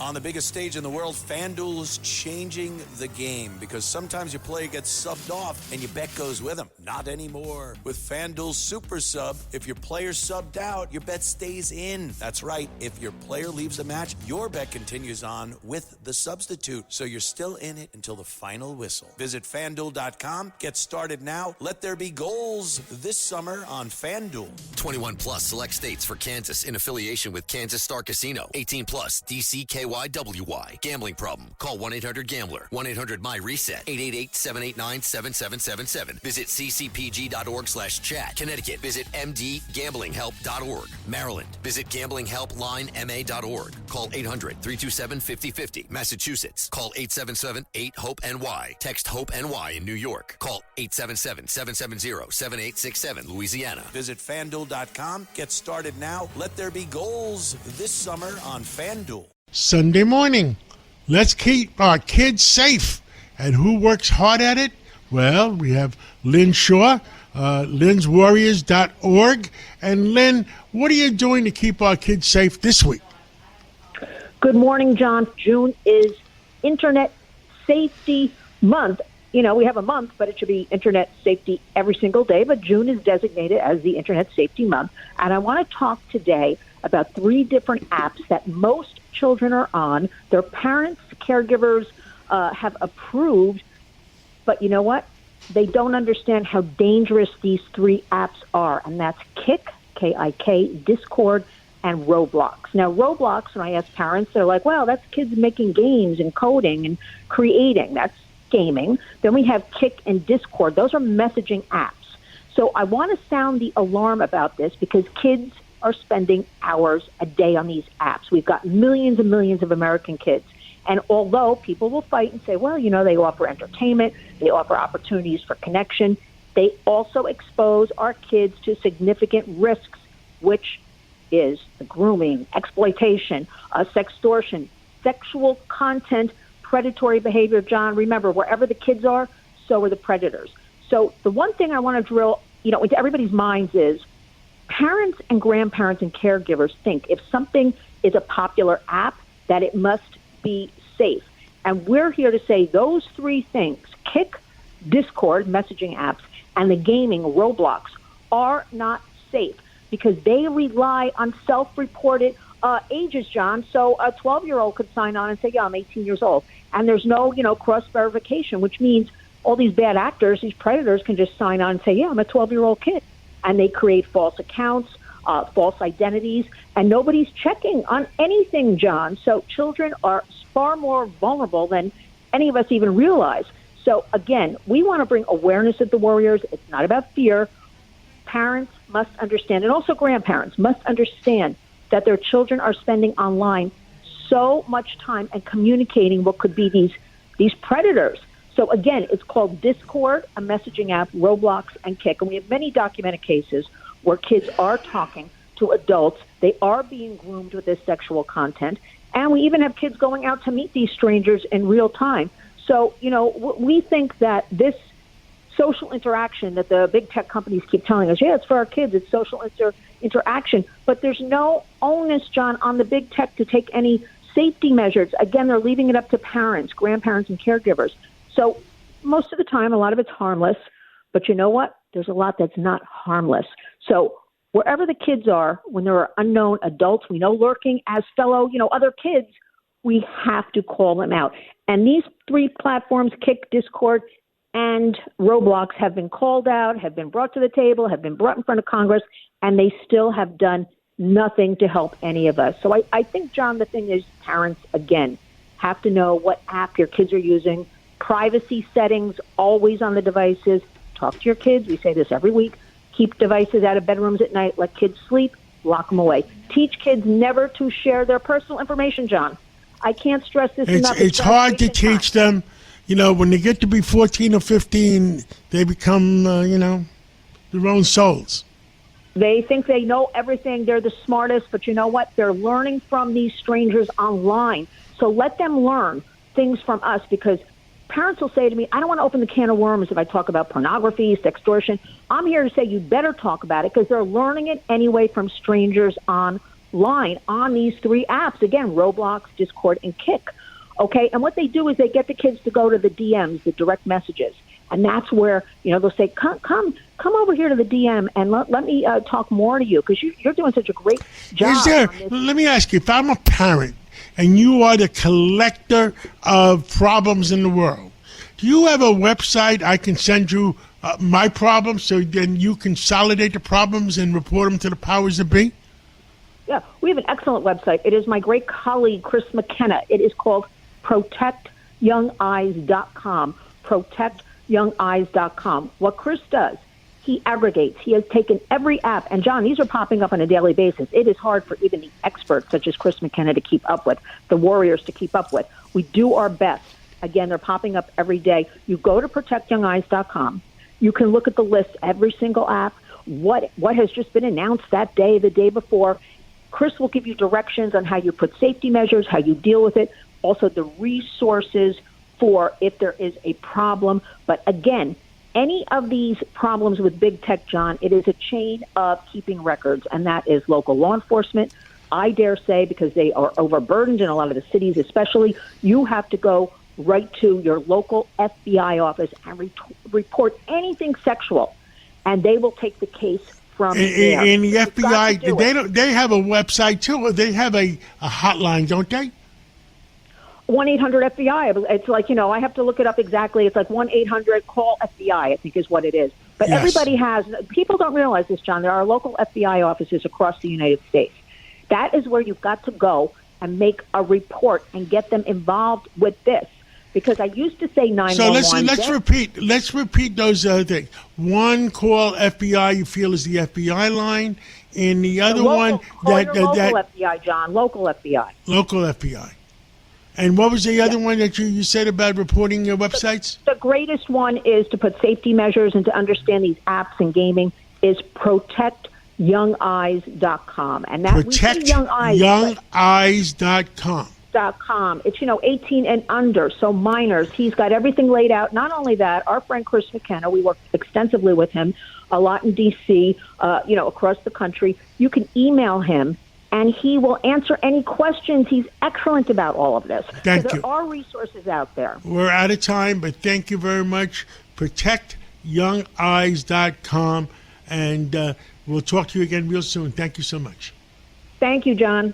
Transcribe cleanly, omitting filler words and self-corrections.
On the biggest stage in the world, FanDuel's changing the game because sometimes your player gets subbed off and your bet goes with them. Not anymore. With FanDuel's Super Sub, if your player's subbed out, your bet stays in. That's right. If your player leaves the match, your bet continues on with the substitute. So you're still in it until the final whistle. Visit FanDuel.com. Get started now. Let there be goals this summer on FanDuel. 21 plus select states for Kansas in affiliation with Kansas Star Casino. 18 plus DCKYWY. Gambling problem? Call 1-800-GAMBLER. 1-800-MY-RESET. 888-789-7777. Visit ccpg.org/chat. Connecticut. Visit mdgamblinghelp.org. Maryland. Visit gamblinghelplinema.org. Call 800-327-5050. Massachusetts. Call 877-8-HOPE-NY. Text HOPE-NY in New York. Call 877-770-7867. Louisiana. Visit FanDuel.com. Get started now. Let there be goals this summer on FanDuel. Sunday morning. Let's keep our kids safe. And who works hard at it? Well, we have Lynn Shaw, lynswarriors.org. And Lynn, what are you doing to keep our kids safe this week? Good morning, John. June is Internet Safety Month. You know, we have a month, but it should be Internet Safety every single day. But June is designated as the Internet Safety Month. And I want to talk today about 3 different apps that most children are on. Their parents, caregivers have approved. But you know what? They don't understand how dangerous these 3 apps are. And that's Kik, K-I-K, Discord, and Roblox. Now, Roblox, when I ask parents, they're like, well, that's kids making games and coding and creating. That's gaming. Then we have Kik and Discord. Those are messaging apps. So I want to sound the alarm about this because kids are spending hours a day on these apps. We've got millions and millions of American kids. And although people will fight and say, well, you know, they offer entertainment, they offer opportunities for connection, they also expose our kids to significant risks, which is grooming, exploitation, sextortion, sexual content, predatory behavior. John, remember, wherever the kids are, so are the predators. So the one thing I want to drill, into everybody's minds is parents and grandparents and caregivers think if something is a popular app, that it must be safe. And we're here to say those 3 things, Kik, Discord, messaging apps, and the gaming, Roblox, are not safe because they rely on self-reported ages, John. So a 12-year-old could sign on and say, yeah, I'm 18 years old. And there's no, cross-verification, which means all these bad actors, these predators can just sign on and say, yeah, I'm a 12-year-old kid. And they create false accounts, false identities, and nobody's checking on anything, John. So children are far more vulnerable than any of us even realize. So, again, we want to bring awareness at the Warriors. It's not about fear. Parents must understand, and also grandparents must understand that their children are spending online so much time and communicating what could be these predators. So, again, it's called Discord, a messaging app, Roblox, and Kik. And we have many documented cases where kids are talking to adults. They are being groomed with this sexual content. And we even have kids going out to meet these strangers in real time. So, we think that this social interaction that the big tech companies keep telling us, yeah, it's for our kids, it's social interaction. But there's no onus, John, on the big tech to take any safety measures. Again, they're leaving it up to parents, grandparents, and caregivers. So most of the time, a lot of it's harmless. But you know what? There's a lot that's not harmless. So wherever the kids are, when there are unknown adults we know lurking as fellow, other kids, we have to call them out. And these 3 platforms, Kik, Discord, and Roblox, have been called out, have been brought to the table, have been brought in front of Congress, and they still have done nothing to help any of us. So I think, John, the thing is parents, again, have to know what app your kids are using, privacy settings always on the devices. Talk to your kids. We say this every week. Keep devices out of bedrooms at night. Let kids sleep. Lock them away. Teach kids never to share their personal information, John. I can't stress this enough. It's hard to teach them. When they get to be 14 or 15, they become, their own souls. They think they know everything. They're the smartest. But you know what? They're learning from these strangers online. So let them learn things from us because parents will say to me, I don't want to open the can of worms if I talk about pornography, sextortion. I'm here to say you better talk about it because they're learning it anyway from strangers online. line on these 3 apps. Again, Roblox, Discord, and Kick. Okay, and what they do is they get the kids to go to the DMs, the direct messages, and that's where they'll say, "Come over here to the DM and let me talk more to you because you're doing such a great job." Let me ask you, if I'm a parent and you are the collector of problems in the world, do you have a website I can send you my problems so then you consolidate the problems and report them to the powers that be? Yeah, we have an excellent website. It is my great colleague, Chris McKenna. It is called protectyoungeyes.com. Protectyoungeyes.com. What Chris does, he aggregates. He has taken every app. And, John, these are popping up on a daily basis. It is hard for even the experts, such as Chris McKenna, to keep up with, the warriors to keep up with. We do our best. Again, they're popping up every day. You go to protectyoungeyes.com. You can look at the list, every single app, what has just been announced that day, the day before. Chris will give you directions on how you put safety measures, how you deal with it, also the resources for if there is a problem. But again, any of these problems with big tech, John, it is a chain of keeping records, and that is local law enforcement. I dare say, because they are overburdened in a lot of the cities especially, you have to go right to your local FBI office and report anything sexual, and they will take the case from there. And the FBI, they have a website too, or they have a hotline, don't they? 1-800-FBI. It's like, I have to look it up exactly. It's like 1-800-CALL-FBI, I think is what it is. But yes. Everybody has, people don't realize this, John. There are local FBI offices across the United States. That is where you've got to go and make a report and get them involved with this. Because I used to say 911. So let's repeat those things. One, call FBI. You feel is the FBI line, and the other one local FBI, John. Local FBI. Local FBI. And what was the other one that you said about reporting your websites? The greatest one is to put safety measures and to understand these apps and gaming is protectyoungeyes.com. And that protectyoungeyes.com. It's 18 and under, so minors. He's got everything laid out. Not only that, our friend Chris McKenna, we work extensively with him a lot in D.C., across the country. You can email him, and he will answer any questions. He's excellent about all of this. Thank you. There are resources out there. We're out of time, but thank you very much. Protectyoungeyes.com, and we'll talk to you again real soon. Thank you so much. Thank you, John.